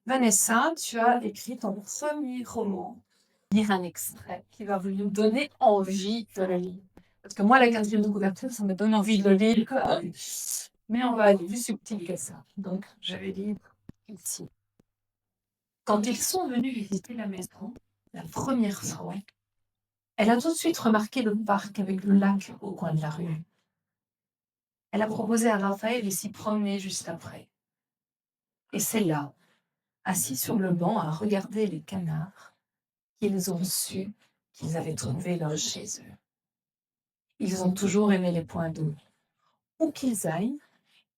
Vanessa, tu as écrit ton premier roman. Lire un extrait qui va vous nous donner envie de le lire. Parce que moi, la quatrième de couverture, ça me donne envie de le lire. Mais on va aller plus subtil que ça. Donc, je vais lire ici. Quand ils sont venus visiter la maison, la première fois, elle a tout de suite remarqué le parc avec le lac au coin de la rue. Elle a proposé à Raphaël de s'y promener juste après. Et c'est là, assis sur le banc à regarder les canards, qu'ils ont su qu'ils avaient trouvé leur chez eux. Ils ont toujours aimé les points d'eau. Où qu'ils aillent,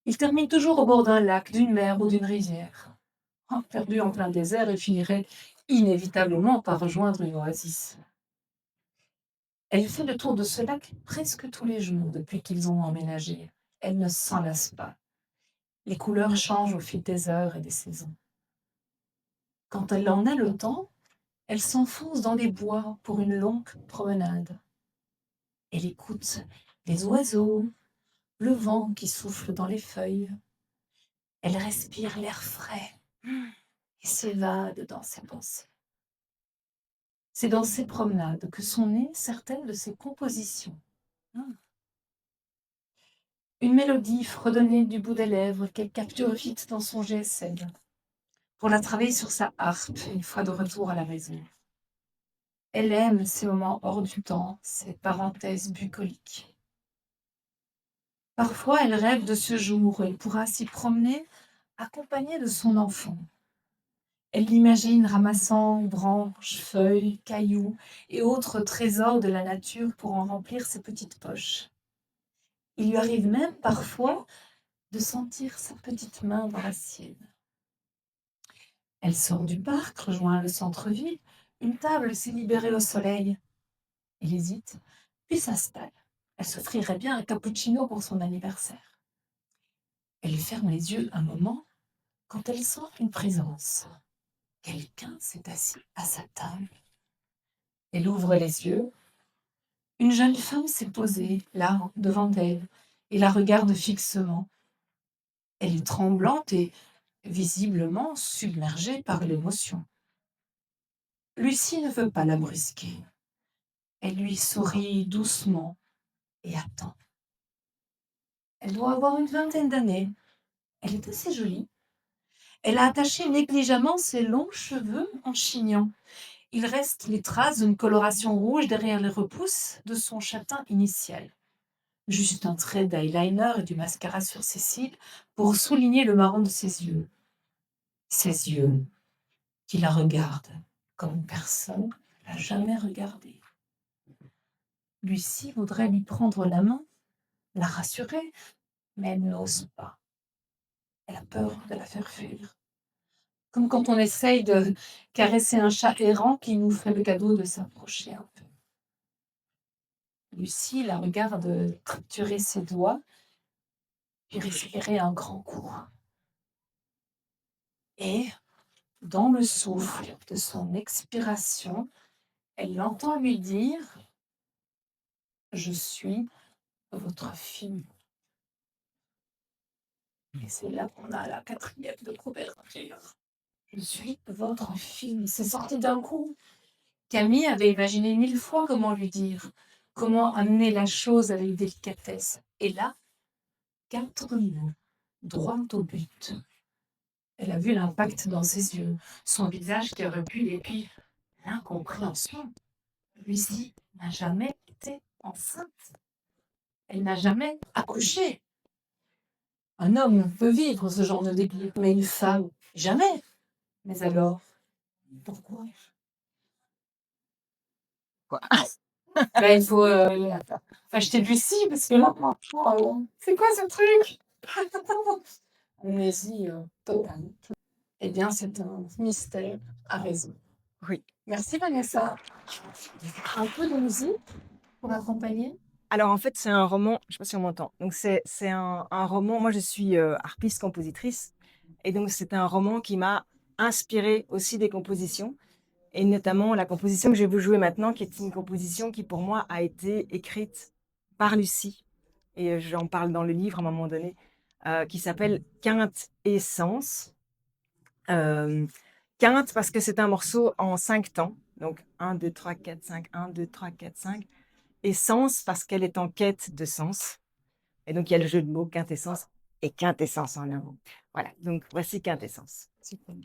ils terminent toujours au bord d'un lac, d'une mer ou d'une rivière. Perdus en plein désert, ils finiraient inévitablement par rejoindre une oasis. Elle fait le tour de ce lac presque tous les jours depuis qu'ils ont emménagé. Elle ne s'en lasse pas. Les couleurs changent au fil des heures et des saisons. Quand elle en a le temps, elle s'enfonce dans les bois pour une longue promenade. Elle écoute les oiseaux, le vent qui souffle dans les feuilles. Elle respire l'air frais et s'évade dans ses pensées. C'est dans ces promenades que sont nées certaines de ses compositions. Une mélodie fredonnée du bout des lèvres qu'elle capture vite dans son GSM pour la travailler sur sa harpe une fois de retour à la maison. Elle aime ces moments hors du temps, ces parenthèses bucoliques. Parfois, elle rêve de ce jour où elle pourra s'y promener accompagnée de son enfant. Elle l'imagine ramassant branches, feuilles, cailloux et autres trésors de la nature pour en remplir ses petites poches. Il lui arrive même parfois de sentir sa petite main dans la sienne. Elle sort du parc, rejoint le centre-ville. Une table s'est libérée au soleil. Elle hésite, puis s'installe. Elle s'offrirait bien un cappuccino pour son anniversaire. Elle ferme les yeux un moment quand elle sent une présence. Quelqu'un s'est assis à sa table. Elle ouvre les yeux. Une jeune femme s'est posée, là, devant elle, et la regarde fixement. Elle est tremblante et visiblement submergée par l'émotion. Lucie ne veut pas la brusquer. Elle lui sourit doucement et attend. Elle doit avoir une vingtaine d'années. Elle est assez jolie. Elle a attaché négligemment ses longs cheveux en chignon. Il reste les traces d'une coloration rouge derrière les repousses de son châtain initial. Juste un trait d'eyeliner et du mascara sur ses cils pour souligner le marron de ses yeux. Ses yeux qui la regardent comme personne ne l'a jamais regardée. Lucie voudrait lui prendre la main, la rassurer, mais elle n'ose pas. Elle a peur de la faire fuir. Comme quand on essaye de caresser un chat errant qui nous fait le cadeau de s'approcher un peu. Lucie la regarde triturer ses doigts, puis respirer un grand coup. Et, dans le souffle de son expiration, elle l'entend lui dire « Je suis votre fille ». Et c'est là qu'on a la quatrième de couverture. Je suis votre fille. C'est sorti d'un coup. Camille avait imaginé 1000 fois comment lui dire, comment amener la chose avec délicatesse. Et là, 4 mots, droit au but. Elle a vu l'impact dans ses yeux, son visage qui recule et puis l'incompréhension. Lucie n'a jamais été enceinte. Elle n'a jamais accouché. Un homme peut vivre ce genre de délire, mais une femme, jamais. Mais alors, pourquoi? Quoi? Ben, il faut acheter du Lucie, parce que là, franchement, c'est quoi ce truc? Amnésie totale. Eh bien, c'est un mystère à résoudre. Oui. Merci Vanessa. Un peu de musique pour accompagner? Alors en fait, c'est un roman, je sais pas si on m'entend. Donc c'est un roman, moi je suis, harpiste compositrice et donc c'est un roman qui m'a inspirée aussi des compositions et notamment la composition que je vais vous jouer maintenant, qui est une composition qui pour moi a été écrite par Lucie et j'en parle dans le livre à un moment donné, qui s'appelle Quinte et Sens Hem, Quinte parce que c'est un morceau en 5 temps, donc 1, 2, 3, 4, 5, 1, 2, 3, 4, 5 et sens parce qu'elle est en quête de sens et donc il y a le jeu de mots quintessence, et quintessence en un mot. Voilà, donc voici quintessence. Super.